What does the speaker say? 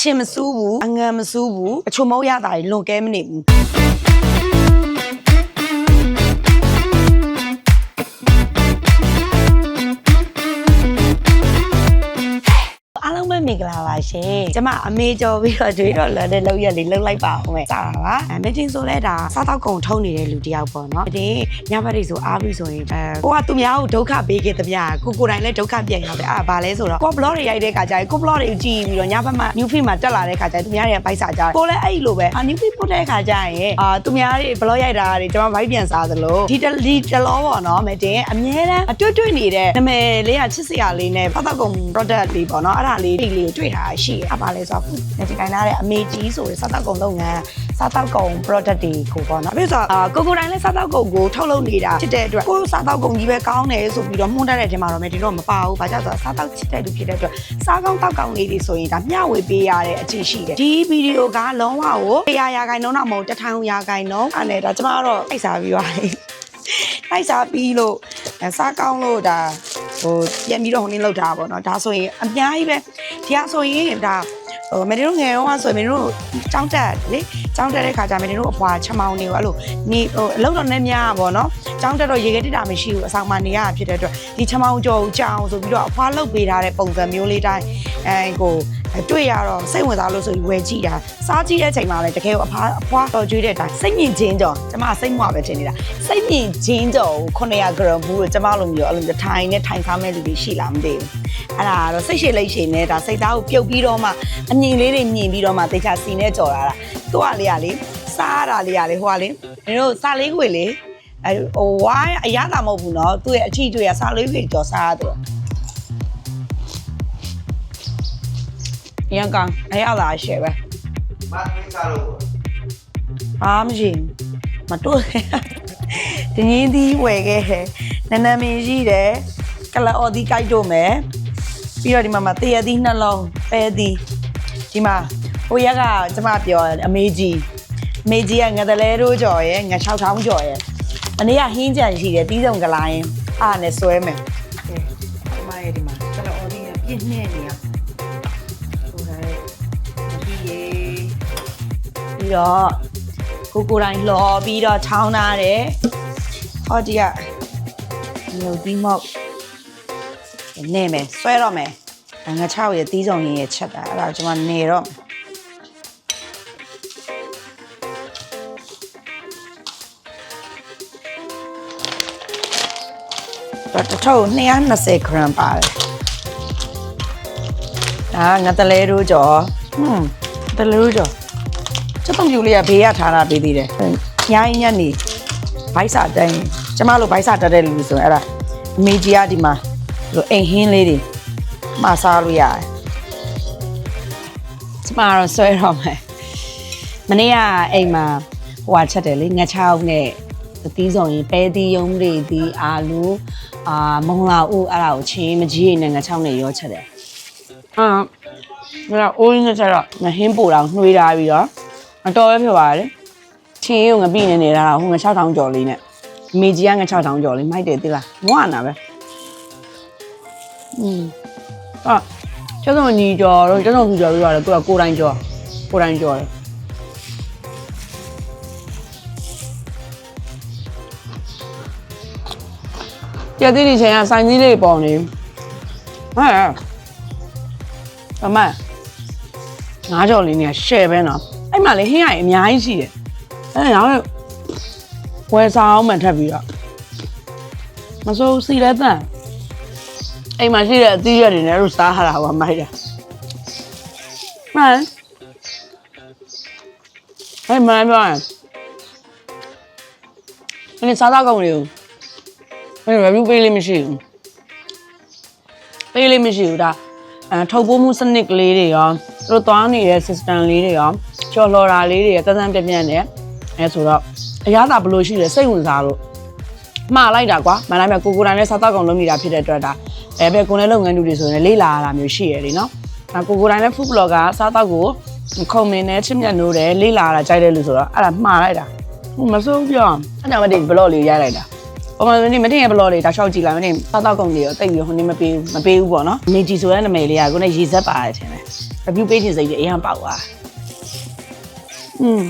ချင်းမစိုးဘူးအငံမစိုးဘူးအချုံမောရတာလွန်ကဲမနေဘူးအားလုံးပဲမင်္ဂလာပါရှင်ကျမအမေကျော်ပြီးတော့ကြွေးတော့လွယ်တဲ့လောက်ရက်လေးလှုပ်လိုက်ပါအောင်မယ်စားတာပါမင်းချင်းဆိုလဲဒါစားတော့ကုန်ထုံးနေတဲ့လူတယောက်ပေါ့နော်ဒီညဘက်တွေဆိုအားပြီးဆိုရင်ကိုကသူများကိုဒုက္ခပေးခဲ့တဲ့ဗျာကိုတိုင်းလည်းဒုက္ခပြန်ရောက်တယ်ဘာလဲဆိုတော့ကို blog တွေရိုက်တဲ့ခါကျရင်ကို blog တွေကြည့်ပြီးတော့ညဘက်မှာ new feed မှာတက်လာတဲ့ခါကျရင်သူများတွေကပိုက်စားကြတယ်ကိုလည်းအဲ့လိုပဲ new feed ပို့တဲ့ခါကျရင်သူများတွေ blog ရိုက်တာတွေကျွန်မ vibe ပြန်စားသလိုဒီတလောပေါ့နော်မတင်အမြဲတမ်းအတွေ့နေတဲ့နာမည်လေးကချစ်စရာလေးနဲ့ပတ်သက်ကုန် product လေးပေါ့နော်အဲ့ဒါလေးကိုတွေ့ထားရှိရပါလဲဆိုတော့ဒီကိုင်းလာတဲ့အမေကြီးဆိုရယ်စားတောက်ကုန်လုပ်ငန်းစားတောက်ကုန် product တွေကိုပေါ့နော်ပြီးတော့ကိုတိုင်းလည်းစားတောက်ကုန်ကိုထုတ်လုပ်နေတာဖြစ်တဲ့အတွက်ကိုစားတောက်ကုန်ကြီးပဲကောင်းတယ်ဆိုပြီးတော့မှုန်းတတ်တဲ့အချိန်မှာတော့ဒီတော့မပါဘူး။ဘာကြောင့်ဆိုတော့စားတောက်ချစ်တဲ့လူဖြစ်တဲ့အတွက်စားကောင်းတောက်ကောင်းလေးတွေဆိုရင်ဒါမျှဝေပေးရတဲ့အချိန်ရှိတယ်။ဒီဗီဒီယိုကလုံးဝကို100%တော့မဟုတ်1000%အဲ့နဲ့ဒါကျမကတော့အိုက်စားပြီးသွားပြီ။အိုက်စားပြီးလို့စားကောင်းလို့ဒါဟိုပြန်ပြီးတော့ဟိုနင်းလောက်တာပေါ့နော်ဒါဆိုရင်အများကြီးပဲဒီကဆိုရင်ဒါမင်းတို့ငယ်တော့ဆိုရင်မင်းတို့ကြောင်းတက်လေကြောင်းတက်တဲ့ခါကျမင်းတို့အဖွာချမောင်းနေကိုအဲ့လိုနေဟိုအလုပ်တော်နဲ့များပါနော်ကြောင်းတက်တော့ရေခဲတိတာမရှိဘူးအဆောင်မနေရဖြစ်တဲ့အတွက်ဒီချမောင်းကြော်ကိုကြောင်းဆိုပြီးတော့အဖွာလုတ်ပေးထားတဲ့ပုံစံမျိုးလေးတိုင်းကိုတွေ့ရတော့စိတ်ဝင်စားလို့ဆိုပြီးဝယ်ကြည့်တာစားကြည့်တဲ့အချိန်မှာလည်းတကယ်ကိုအဖွာတော်ကျွေးတဲ့တိုင်းစိတ်မြင့်ချင်းကြော်ကျမစိတ်မွားပဲထင်နေတာစိတ်မြင့်ချင်းကြော်ကို900 gram ဘူးလို့ကျမလိုမျိုးအဲ့လိုထိုင်နဲ့ထိုင်စားမဲ့လူတွေရှိလားမသိဘူးအဲ့ဒါတော့စိတ်ရှည်လိမ့်ရှည်နဲ့ဒါစိတ်သားကိုပြုတ်ပြီးတော့မှအမြင်လေးတွေမြင်ပြီးတော့မှတေချာစီနဲ့ကြော်လာတာသူ့ဟာလေးကလေစားရတာလေးကလေဟိုကလေမင်းတို့စားလေးခွေလေဟိုဝိုင်းအရသာမဟုတ်ဘူးနော်သူ့ရဲ့အထီးတွေကစားလေးခွေကြော်စားရတယ်ရန်ကောင်အဲ့ရလာရှယ်ပဲမင်းစားလို့အားမရှိမတို့ဒီနေ့ဒီဝယ်ခဲ့နနမင်းရှိတယ်ကလအော်ဒီကြိုက်တော့မယ်ပြီးတော့ဒီမှာတရသီးနှလုံးပဲသီးဒီမှာဟိုရက်ကကျမပြောအမေကြီးကငတလဲတို့ကြော်ရယ်င6000ကြော်ရယ်အနည်းကဟင်းကြံရှိတယ်တီးစုံကလာရင်အားနဲ့ဆွဲမယ်ဒီမှာရဲ့ဒီမှာကလအော်ဒီပြည့်နေနေရပြီးတော့ကိုတိုင်းလော်ပြီးတော့ချောင်းထားတယ်ဟောဒီကမြို့ဒီမောက်နေမယ်ဆွဲတော့မယ်ငါ6ရဲ့တီးစုံရင်းရဲ့ချက်တာအဲ့ဒါကျွန်မနေတော့တထုပ်220 gram ပါတယ်ဒါငါတလဲတို့ကြော်တလဲတို့ကြော်ချက်တုံးပြူလေးကဘေးရထားတာပေးသေးတယ်ညိုင်းညက်နေဘိုက်စာတိုင်းကျမတို့ဘိုက်စာတက်တဲ့လူဆိုရင်အဲ့ဒါအမေကြီးကဒီမှာလိုအိမ်ဟင်းလေးတွေမစားလို့ရတယ်ကျမတော့ဆွဲတော့မယ်မနေ့ကအိမ်မှာဟိုဟာချက်တယ်လေငချောင်းနဲ့သီးစုံရင်ပဲသီးရုံးတွေဒီအာလူမုံလာဦးအဲ့ဒါကိုချင်းမကြီးနဲ့ငချောင်းနဲ့ရောချက်တယ်ဒါအိုးရင်းနဲ့ချက်တော့ငဟင်းပို့တော့နှွေးထားပြီးတော့အတော်ပဲဖြစ်ပါလေချင်းရုံငပိနေနေတာဟိုင6000ကျော်လေးနဲ့မေကြီးကင6000ကျော်လေးမိုက်တယ်သိလားမွားနာပဲကျောင်းညီကျော်တော့ကျောင်းသူကျော်ပြီးတော့သူကကိုတိုင်းကျော်တယ်ကြက်သီးတွေချင်းကစိုင်းသီးလေးပေါ်နေဟဲ့အမငါးကြော်လေးနေရှယ်ပဲနော်အဲ့မှာလေဟင်းရည်အများကြီးရှိတယ်အဲ့ဒါတော့ဝယ်စားအောင်မှထပ်ပြီးတော့မစိုးစီလဲတန်အိမ်မှာရှိတဲ့အသီးရွက်တွေနဲ့တို့စားရတာပါမိုက်တာမှန်အဲ့မှန်ပြောရင်အဲ့စားတော့ကောင်းလေအဲ့ review ပေးလေးမရှိဘူးဒါထုတ်ပိုးမှုစနစ်ကလေးတွေရောတို့သွားနေတဲ့ system လေးတွေရောကြော်လော်တာလေးတွေကတန်းပြန့်နေအဲဆိုတော့အရသာဘလို့ရှိတယ်စိတ်ဝင်စားလို့မှားလိုက်တာကွာမှန်လိုက်မယ်ကိုတိုင်းနဲ့စားတော့ကောင်လုပ်နေတာဖြစ်တဲ့အတွက်ဒါဘယ်ကိုနဲ့လုပ်ငန်းတူတွေဆိုရင်လေးလာရတာမျိုးရှိရလေနော်ကိုတိုင်းနဲ့ food blogger စားတော့ကိုခုံမင်းနဲ့ချစ်မြတ်နိုးတယ်လေးလာတာကြိုက်တယ်လို့ဆိုတော့အဲ့ဒါမှားလိုက်တာမစိုးပြောအဲ့ကြောင့်မတင် blog လေးရိုက်လိုက်တာဘာမှမတင်ရဲ့ blog လေးဒါရှောက်ကြည့်လိုက်မတင်စားတော့ကောင်တွေရောတိတ်ပြီးဟိုနေမပေးဘူးပေါ့နော်နေကြီးဆိုတဲ့နာမည်လေးကကိုနဲ့ရေစက်ပါတယ်ထင်တယ် review ပေးခြင်းစိတ်တွေအရင်ပေါက်သွားอืม